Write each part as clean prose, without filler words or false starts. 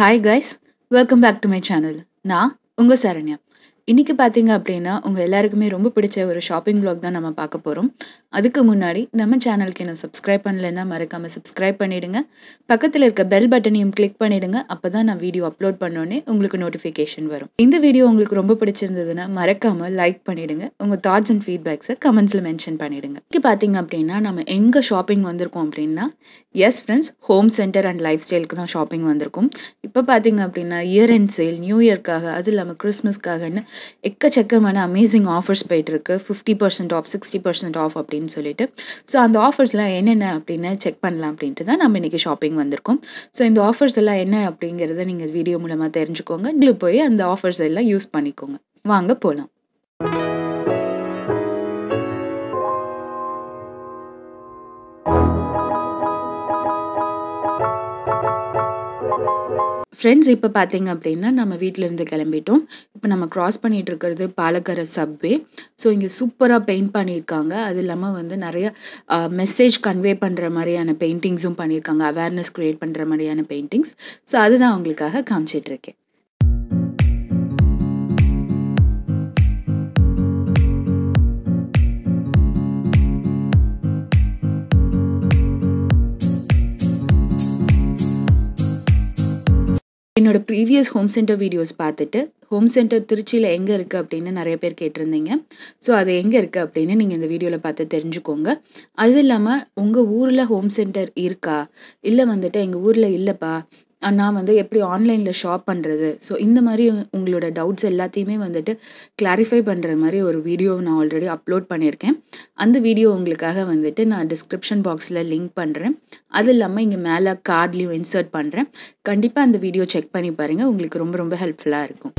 Hi guys, welcome back to my channel. நான் உங்க சரண்யா. இன்னைக்கு பாத்தீங்க அப்படின்னா உங்க எல்லாருக்குமே ரொம்ப பிடிச்ச ஒரு ஷாப்பிங் vlog தான் நம்ம பார்க்க போறோம். அதுக்கு முன்னாடி நம்ம சேனலுக்கு என்ன சப்ஸ்கிரைப் பண்ணலைன்னா மறக்காம சப்ஸ்கிரைப் பண்ணிடுங்க. பக்கத்துல இருக்க பெல் பட்டனையும் கிளிக் பண்ணிடுங்க. அப்பதான் நான் வீடியோ அப்லோட் பண்ணோனே உங்களுக்கு நோட்டிஃபிகேஷன் வரும். இந்த வீடியோ உங்களுக்கு ரொம்ப பிடிச்சிருந்ததுன்னா மறக்காம லைக் பண்ணிடுங்க. உங்க தாட்ஸ் அண்ட் ஃபீட்பேக்ஸை கமெண்ட்ஸ்ல மென்ஷன் பண்ணிடுங்க. இன்னைக்கு பாத்தீங்க அப்படின்னா நம்ம எங்க ஷாப்பிங் வந்திருக்கோம் அப்படின்னா yes friends, Home Centre and லைஃப் ஸ்டைலுக்கு தான் ஷாப்பிங் வந்திருக்கும். இப்போ பார்த்தீங்க அப்படின்னா இயர் எண்ட் சேல், நியூ இயர்க்காக, அது இல்லாமல் கிறிஸ்மஸ்க்காகன்னு எக்கச்சக்கமான அமேசிங் ஆஃபர்ஸ் போயிட்டுருக்கு. 50% ஆஃப், 60% ஆஃப் அப்படின்னு சொல்லிட்டு. ஸோ அந்த ஆஃபர்ஸ்லாம் என்னென்ன அப்படின்னு செக் பண்ணலாம் அப்படின்ட்டு தான் நம்ம இன்றைக்கி ஷாப்பிங் வந்திருக்கோம். ஸோ இந்த ஆஃபர்ஸ் எல்லாம் என்ன அப்படிங்கிறத நீங்கள் வீடியோ மூலமாக தெரிஞ்சுக்கோங்க. நீங்கள் போய் அந்த ஆஃபர்ஸ் எல்லாம் யூஸ் பண்ணிக்கோங்க. வாங்க போகலாம். ஃப்ரெண்ட்ஸ், இப்போ பார்த்தீங்க அப்படின்னா நம்ம வீட்டிலேருந்து கிளம்பிட்டோம். இப்போ நம்ம கிராஸ் பண்ணிகிட்டு இருக்கிறது பாலக்கரை சப்வே. ஸோ இங்கே சூப்பராக பெயிண்ட் பண்ணியிருக்காங்க. அது இல்லாமல் வந்து நிறைய மெசேஜ் கன்வே பண்ணுற மாதிரியான பெயிண்டிங்ஸும் பண்ணியிருக்காங்க. அவேர்னஸ் க்ரியேட் பண்ணுற மாதிரியான பெயிண்டிங்ஸ். ஸோ அதுதான் உங்களுக்காக காமிச்சிட்ருக்கேன். என்னோட ப்ரீவியஸ் ஹோம் சென்டர் வீடியோஸ் பார்த்துட்டு ஹோம் சென்டர் திருச்சியில் எங்கே இருக்குது அப்படின்னு நிறைய பேர் கேட்டிருந்தீங்க. ஸோ அது எங்கே இருக்குது அப்படின்னு நீங்கள் இந்த வீடியோவில் பார்த்து தெரிஞ்சுக்கோங்க. அது இல்லாமல் உங்கள் ஊரில் ஹோம் சென்டர் இருக்கா, இல்லை வந்துட்டு எங்கள் ஊரில் இல்லைப்பா, நான் வந்து எப்படி ஆன்லைனில் ஷாப் பண்ணுறது, ஸோ இந்த மாதிரி உங்களோட டவுட்ஸ் எல்லாத்தையுமே வந்துட்டு கிளாரிஃபை பண்ணுற மாதிரி ஒரு வீடியோ நான் ஆல்ரெடி அப்லோட் பண்ணியிருக்கேன். அந்த வீடியோ உங்களுக்காக வந்துட்டு நான் டிஸ்கிரிப்ஷன் பாக்ஸில் லிங்க் பண்ணுறேன். அது இல்லாமல் இங்கே மேலே கார்ட்லேயும் இன்சர்ட் பண்ணுறேன். கண்டிப்பாக அந்த வீடியோ செக் பண்ணி பாருங்கள். உங்களுக்கு ரொம்ப ரொம்ப ஹெல்ப்ஃபுல்லாக இருக்கும்.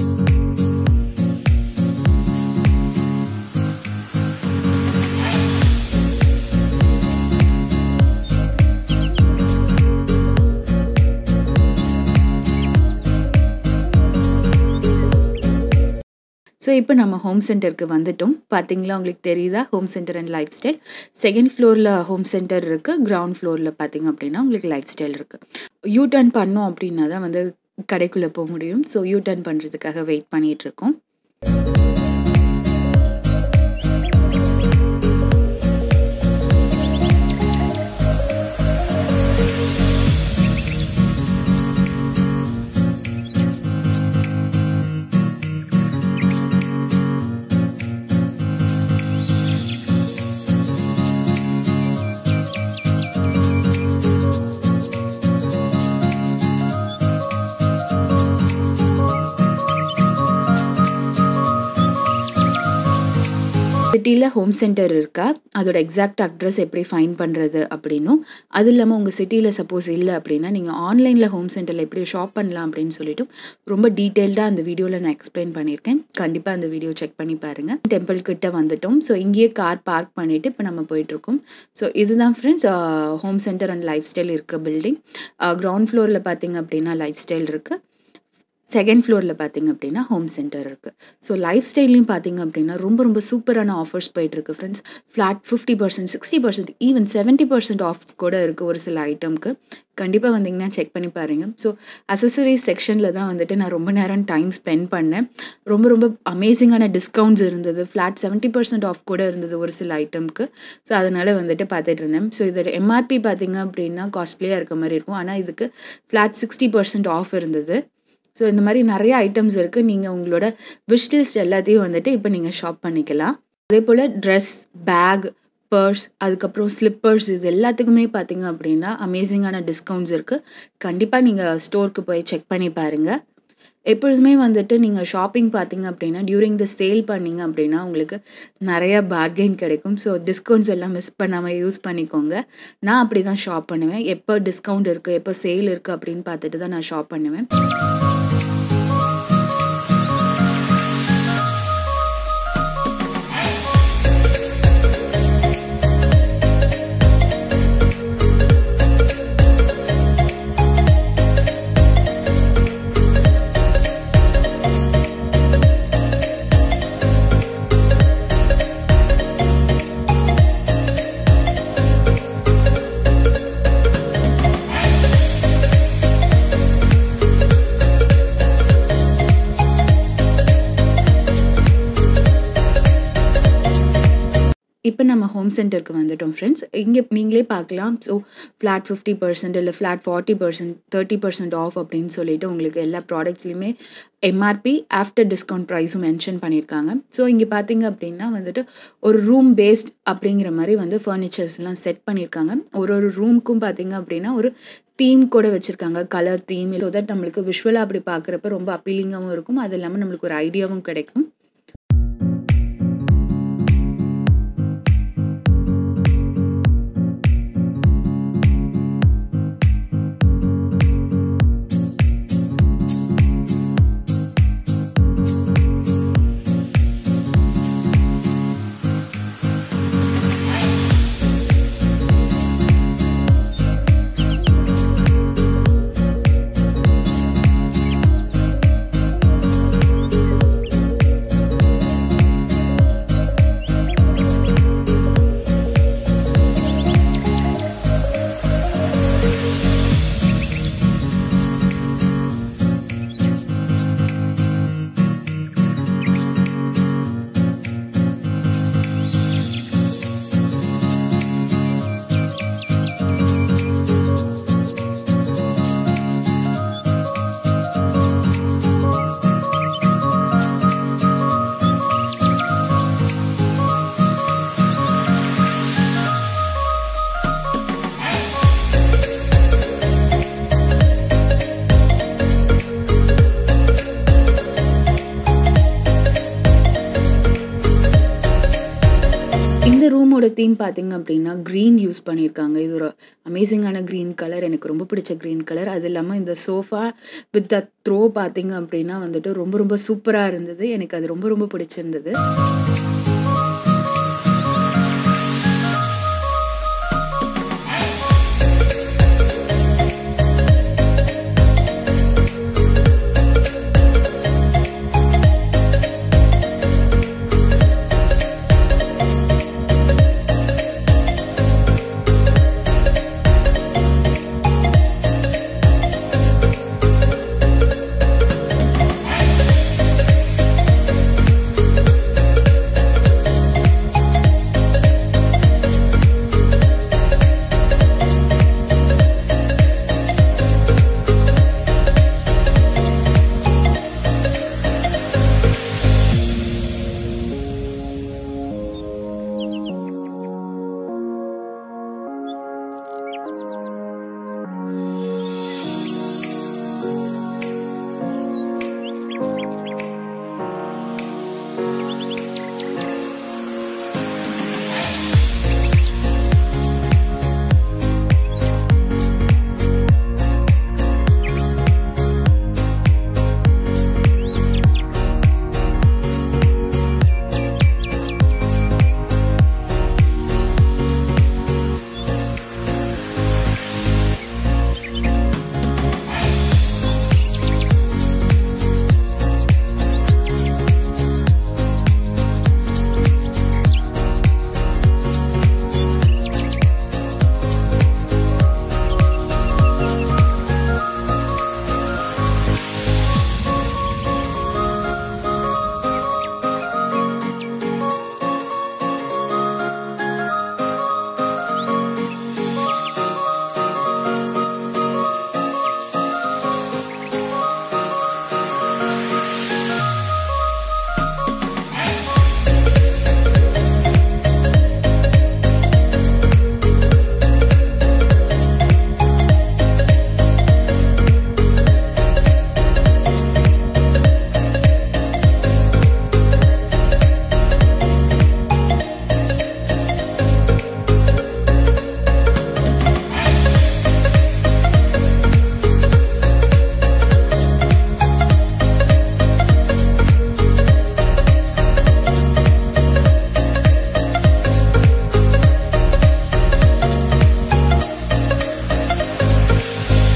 ஸோ இப்போ நம்ம ஹோம் சென்டருக்கு வந்துட்டோம். பார்த்தீங்களா, உங்களுக்கு தெரியுதா? Home Centre and life style. Second ஃப்ளோரில் ஹோம் சென்டர் இருக்குது. கிரவுண்ட் ஃப்ளோரில் பார்த்தீங்க அப்படின்னா உங்களுக்கு லைஃப் ஸ்டைல் இருக்குது. யூ டர்ன் பண்ணோம் அப்படின்னா தான் வந்து கடைக்குள்ளே போக முடியும். ஸோ யூ டர்ன் பண்ணுறதுக்காக வெயிட் பண்ணிகிட்ருக்கோம். சிட்டியில் ஹோம் சென்டர் இருக்கா, அதோட எக்ஸாக்ட் அட்ரஸ் எப்படி ஃபைண்ட் பண்ணுறது அப்படின்னும், அது இல்லாமல் உங்கள் சிட்டியில் சப்போஸ் இல்லை அப்படின்னா நீங்கள் ஆன்லைனில் ஹோம் சென்டரில் எப்படி ஷாப் பண்ணலாம் அப்படின்னு சொல்லிட்டு ரொம்ப டீட்டெயில்டாக அந்த வீடியோவில் நான் எக்ஸ்பிளைன் பண்ணியிருக்கேன். கண்டிப்பாக அந்த வீடியோ செக் பண்ணி பாருங்கள். டெம்பிள் கிட்ட வந்துட்டோம். ஸோ இங்கேயே கார் பார்க் பண்ணிவிட்டு இப்போ நம்ம போயிட்டுருக்கோம். ஸோ இதுதான் friends Home Centre and life style இருக்க பில்டிங். கிரவுண்ட் ஃப்ளோரில் பார்த்தீங்க அப்படின்னா லைஃப் ஸ்டைல் இருக்குது. செகண்ட் ஃப்ளோரில் பார்த்தீங்க அப்படின்னா ஹோம் சென்டர் இருக்குது. ஸோ லைஃப் ஸ்டைல்லையும் பார்த்தீங்க அப்படின்னா ரொம்ப ரொம்ப சூப்பரான ஆஃபர்ஸ் போயிட்டுருக்கு ஃப்ரெண்ட்ஸ். ஃப்ளாட் 50%, 60%, ஈவன் 70% ஆஃப் கூட இருக்குது ஒரு சில ஐட்டம்க்கு. கண்டிப்பாக வந்தீங்கன்னா செக் பண்ணி பாருங்கள். ஸோ அசசரிஸ் செக்ஷனில் தான் வந்துட்டு நான் ரொம்ப நேரம் டைம் ஸ்பெண்ட் பண்ணேன். ரொம்ப ரொம்ப அமேசிங்கான டிஸ்கவுண்ட்ஸ் இருந்தது. ஃப்ளாட் 70% ஆஃப் கூட இருந்தது ஒரு சில ஐட்டம்க்கு. ஸோ அதனால் வந்துட்டு பார்த்துட்டு இருந்தேன். ஸோ இதோட எம்ஆர்பி பார்த்தீங்க அப்படின்னா காஸ்ட்லியாக இருக்க மாதிரி இருக்கும். ஆனால் இதுக்கு ஃப்ளாட் 60% ஆஃப் இருந்தது. ஸோ இந்த மாதிரி நிறைய ஐட்டம்ஸ் இருக்குது. நீங்கள் உங்களோட விஷ் லிஸ்ட் எல்லாத்தையும் வந்துட்டு இப்போ நீங்கள் ஷாப் பண்ணிக்கலாம். அதே போல் ட்ரெஸ், பேக், பர்ஸ், அதுக்கப்புறம் ஸ்லிப்பர்ஸ், இது எல்லாத்துக்குமே பார்த்தீங்க அப்படின்னா அமேசிங்கான டிஸ்கவுண்ட்ஸ் இருக்குது. கண்டிப்பாக நீங்கள் ஸ்டோருக்கு போய் செக் பண்ணி பாருங்கள். எப்பொழுதுமே வந்துட்டு நீங்கள் ஷாப்பிங் பார்த்தீங்க அப்படின்னா டியூரிங் த சேல் பண்ணிங்க அப்படின்னா உங்களுக்கு நிறையா பார்கெயின் கிடைக்கும். ஸோ டிஸ்கவுண்ட்ஸ் எல்லாம் மிஸ் பண்ணாமல் யூஸ் பண்ணிக்கோங்க. நான் அப்படி தான் ஷாப் பண்ணுவேன். எப்போ டிஸ்கவுண்ட் இருக்குது, எப்போ சேல் இருக்குது அப்படின்னு பார்த்துட்டு தான் நான் ஷாப் பண்ணுவேன். இப்போ நம்ம ஹோம் சென்டருக்கு வந்துட்டோம் ஃப்ரெண்ட்ஸ். இங்கே நீங்களே பார்க்கலாம். ஸோ ஃப்ளாட் 50% இல்லை ஃப்ளாட் 40%, 30% ஆஃப் அப்படின்னு சொல்லிட்டு உங்களுக்கு எல்லா ப்ராடக்ட்ஸ்லையுமே எம்ஆர்பி ஆஃப்டர் டிஸ்கவுண்ட் ப்ரைஸும் மென்ஷன் பண்ணியிருக்காங்க. ஸோ இங்கே பார்த்தீங்க அப்படின்னா வந்துட்டு ஒரு ரூம் பேஸ்ட் அப்படிங்கிற மாதிரி வந்து ஃபர்னிச்சர்ஸ்லாம் செட் பண்ணியிருக்காங்க. ஒரு ரூமுக்கும் பார்த்தீங்க அப்படின்னா ஒரு தீம் கூட வச்சுருக்காங்க, கலர் தீம். ஸோ தட் நம்மளுக்கு விஷுவலாக அப்படி பார்க்குறப்ப ரொம்ப அப்பீலிங்காகவும் இருக்கும். அது இல்லாமல் நம்மளுக்கு ஒரு ஐடியாவும் கிடைக்கும். இந்த ரூமோட தீம் பார்த்தீங்க அப்படின்னா க்ரீன் யூஸ் பண்ணியிருக்காங்க. இது ஒரு அமேசிங்கான க்ரீன் கலர். எனக்கு ரொம்ப பிடிச்ச க்ரீன் கலர். அது இல்லாமல் இந்த சோஃபா வித் த த்ரோ பார்த்தீங்க அப்படின்னா வந்துட்டு ரொம்ப ரொம்ப சூப்பராக இருந்தது. எனக்கு அது ரொம்ப ரொம்ப பிடிச்சிருந்தது.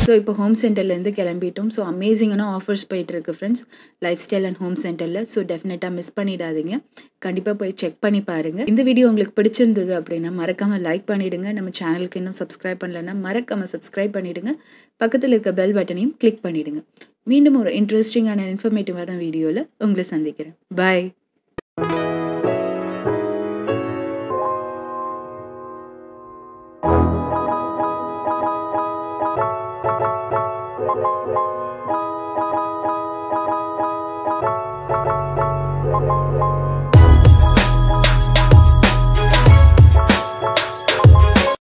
ஸோ இப்போ ஹோம் சென்டர்லேருந்து கிளம்பிட்டோம். ஸோ அமேசிங்கான ஆஃபர்ஸ் போயிட்டுருக்கு friends, life style and home சென்டரில். ஸோ டெஃபினட்டாக மிஸ் பண்ணிடாதீங்க. கண்டிப்பாக போய் செக் பண்ணி பாருங்கள். இந்த வீடியோ உங்களுக்கு பிடிச்சிருந்தது அப்படின்னா மறக்காமல் லைக் பண்ணிவிடுங்க. நம்ம சேனலுக்கு இன்னும் சப்ஸ்கிரைப் பண்ணலைன்னா மறக்காமல் சப்ஸ்கிரைப் பண்ணிவிடுங்க. பக்கத்தில் இருக்க பெல் பட்டனையும் கிளிக் பண்ணிவிடுங்க. மீண்டும் ஒரு இன்ட்ரெஸ்டிங்கான இன்ஃபர்மேட்டிவான வீடியோவில் உங்களை சந்திக்கிறேன். பாய்.